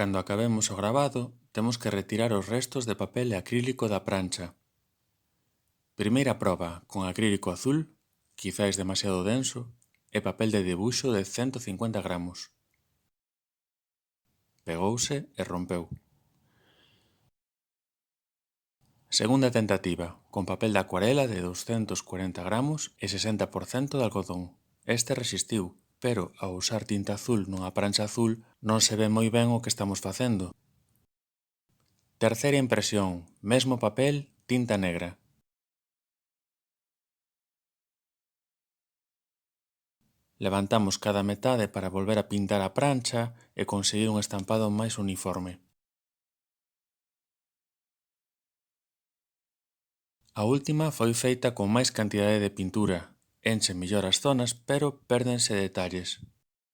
Cando acabemos o gravado, temos que retirar os restos de papel e acrílico da prancha. Primeira proba con acrílico azul, quizáis demasiado denso, e papel de debuxo de 150 gramos. Pegouse e rompeu. Segunda tentativa, con papel de acuarela de 240 gramos e 60% de algodón. Este resistiu, pero ao usar tinta azul nunha prancha azul non se ve moi ben o que estamos facendo. Terceira impresión, mesmo papel, tinta negra. Levantamos cada metade para volver a pintar a prancha e conseguir un estampado máis uniforme. A última foi feita con máis cantidade de pintura, enche mellor as zonas, pero pérdense detalles.